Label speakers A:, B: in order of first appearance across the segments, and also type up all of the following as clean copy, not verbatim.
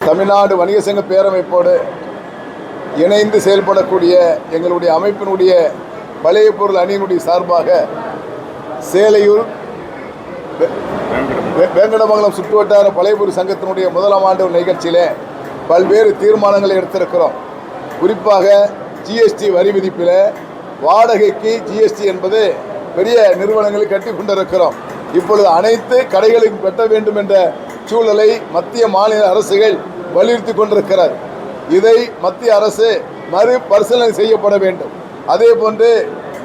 A: தமிழ்நாடு வணிக சங்க பேரமைப்போடு இணைந்து செயல்படக்கூடிய எங்களுடைய அமைப்பினுடைய பழைய பொருள் அணியினுடைய சார்பாக சேலையூர் வேங்கடமங்கலம் சுற்றுவட்டார பழைய பொருள் சங்கத்தினுடைய முதலாம் ஆண்டு நிகழ்ச்சியில் பல்வேறு தீர்மானங்களை எடுத்திருக்கிறோம். குறிப்பாக ஜிஎஸ்டி வரி விதிப்பில் வாடகைக்கு ஜிஎஸ்டி என்பது பெரிய நிறுவனங்களை கட்டி கொண்டிருக்கிறோம். இப்பொழுது அனைத்து கடைகளுக்கும் கட்ட வேண்டும் என்ற சூழலை மத்திய மாநில அரசுகள் வலியுறுத்தி கொண்டிருக்கிறார். இதை மத்திய அரசு மறுபரிசீலனை செய்யப்பட வேண்டும். அதே போன்று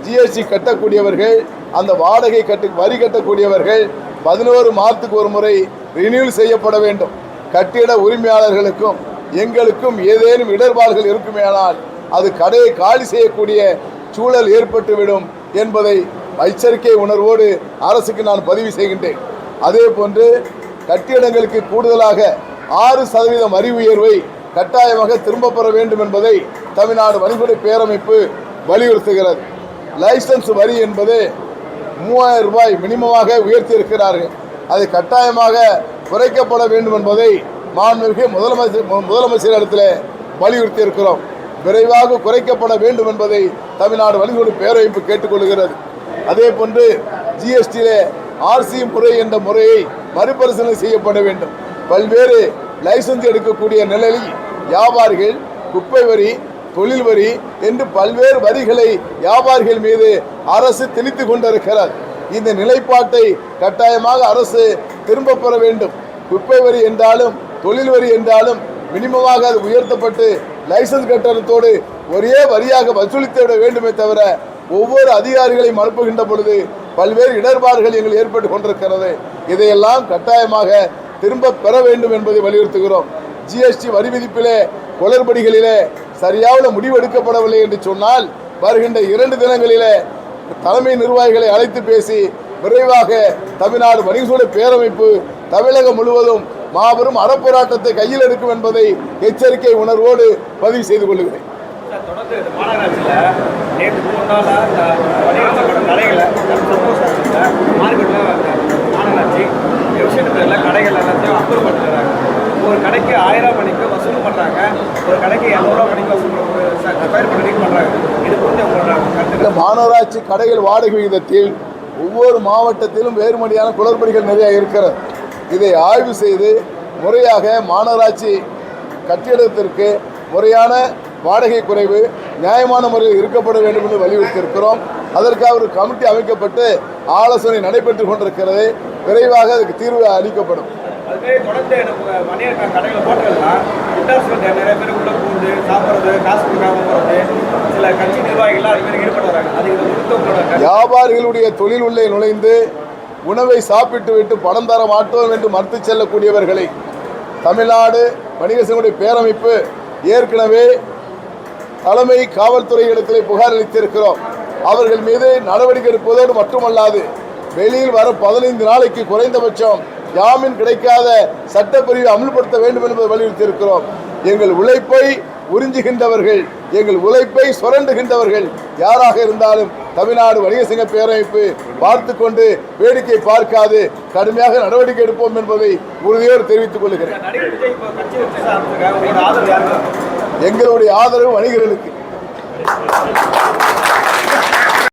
A: ஜிஎஸ்டி கட்டக்கூடியவர்கள், அந்த வாடகை வரி கட்டக்கூடியவர்கள் 11 மாதத்துக்கு ஒரு முறை ரினியூல் செய்யப்பட வேண்டும். கட்டிட உரிமையாளர்களுக்கும் எங்களுக்கும் ஏதேனும் இடர்பாடுகள் இருக்குமேயானால் அது கடையை காலி செய்யக்கூடிய சூழல் ஏற்பட்டுவிடும் என்பதை எச்சரிக்கை உணர்வோடு அரசுக்கு நான் பதிவு செய்கின்றேன். அதே போன்று கட்டிடங்களுக்கு கூடுதலாக 6% வரி உயர்வை கட்டாயமாக திரும்பப் பெற வேண்டும் என்பதை தமிழ்நாடு வணிகத்துறை பேரமைப்பு வலியுறுத்துகிறது. லைசன்ஸ் வரி என்பது 3000 ரூபாய் மினிமமாக உயர்த்தி இருக்கிறார்கள். அது கட்டாயமாக குறைக்கப்பட வேண்டும் என்பதை மாண்புமிகு முதலமைச்சர் இடத்தில் வலியுறுத்தி இருக்கிறோம். விரைவாக குறைக்கப்பட வேண்டும் என்பதை தமிழ்நாடு வணிகத்துறை பேரமைப்பு கேட்டுக்கொள்கிறது. அதே போன்று ஜிஎஸ்டியிலே ஆர்சி முறை என்ற முறையை மறுபரிசீலனை செய்யப்பட வேண்டும். பல்வேறு லைசன்ஸ் எடுக்கக்கூடிய நிலையில் வியாபாரிகள் குப்பை வரி, தொழில் வரி என்று பல்வேறு வரிகளை வியாபாரிகள் மீது அரசு திணித்து கொண்டிருக்கிறார். இந்த நிலைப்பாட்டை கட்டாயமாக அரசு திரும்ப பெற வேண்டும். குப்பை வரி என்றாலும் தொழில் வரி என்றாலும் மினிமமாக அது உயர்த்தப்பட்டு லைசன்ஸ் கட்டணத்தோடு ஒரே வரியாக வசூலித்து விட வேண்டுமே தவிர ஒவ்வொரு அதிகாரிகளையும் அனுப்புகின்ற பொழுது பல்வேறு இடர்பாடுகள் எங்கள் ஏற்பட்டு கொண்டிருக்கிறது. இதையெல்லாம் கட்டாயமாக திரும்ப பெற வேண்டும் என்பதை வலியுறுத்துகிறோம். ஜிஎஸ்டி வரி விதிப்பிலே குளறுபடிகளிலே சரியான முடிவு எடுக்கப்படவில்லை என்று சொன்னால் வருகின்ற 2 தினங்களிலே தலைமை நிர்வாகிகளை அழைத்து பேசி விரைவாக தமிழ்நாடு வணிகத்துறை பேரமைப்பு தமிழகம் முழுவதும் மாபெரும் அறப்போராட்டத்தை கையில் எடுக்கும் என்பதை எச்சரிக்கை உணர்வோடு பதிவு செய்து கொள்கிறேன்.
B: தொடர்ந்து மாநகராட்சியில் நேற்று 3 நாளாக கடைகளை மாநகராட்சி விஷயத்தில் கடைகள் எல்லாத்தையும் அப்ரூவ் பண்ணிடுறாங்க. ஒரு கடைக்கு 1000 மணிக்கு வசூல் பண்ணுறாங்க, ஒரு கடைக்கு 200 மணிக்கு வசூல் பண்ணுறாங்க. இது புரிஞ்ச
A: மாநகராட்சி கடைகள் வாடகை விகிதத்தில் ஒவ்வொரு மாவட்டத்திலும் வேறுமடியான குளறுபடிகள் நிறைய இருக்கிறது. இதை ஆய்வு செய்து முறையாக மாநகராட்சி கட்டிடத்திற்கு முறையான வாடகை குறைவு நியாயமான முறையில் இருக்கப்பட வேண்டும் என்று வலியுறுத்தி இருக்கிறோம். அதற்காக ஒரு கமிட்டி அமைக்கப்பட்டு ஆலோசனை நடைபெற்றுக் கொண்டிருக்கிறது. விரைவாக அதுக்கு தீர்வு அளிக்கப்படும்.
B: தொடர்ந்து கடைகள் போட்டதெல்லாம் நிறைய பேர் உள்ள பூந்து சாப்பிட்றது, காசு கொடுக்காம போகிறது, சில கட்சி நிர்வாகிகள் அது ஈடுபட்டு வராங்க.
A: வியாபாரிகளுடைய தொழில் உள்ளே நுழைந்து உணவை சாப்பிட்டு விட்டு பணம் தர மாட்டோம் என்று மறுத்து செல்லக்கூடியவர்களை தமிழ்நாடு வணிக சங்கத்துடைய பேரமைப்பு ஏற்கனவே தலைமை காவல்துறை இடத்திலே புகார் அளித்திருக்கிறோம். அவர்கள் மீது நடவடிக்கை எடுப்பதோடு மட்டுமல்லாது வெளியில் வர 15 நாளைக்கு குறைந்தபட்சம் ஜாமீன் கிடைக்காத சட்டப்பிரிவை அமல்படுத்த வேண்டும் என்பதை வலியுறுத்தி இருக்கிறோம். எங்கள் உழைப்பை உறிஞ்சுகின்றவர்கள், எங்கள் உழைப்பை சுரண்டுகின்றவர்கள் யாராக இருந்தாலும் தமிழ்நாடு வணிக சங்க பேரமைப்பு பார்த்து கொண்டு வேடிக்கை பார்க்காது கடுமையாக நடவடிக்கை எடுப்போம் என்பதை உறுதியோடு தெரிவித்துக் கொள்கிறேன். எங்களுடைய ஆதரவு வணிகர்களுக்கு.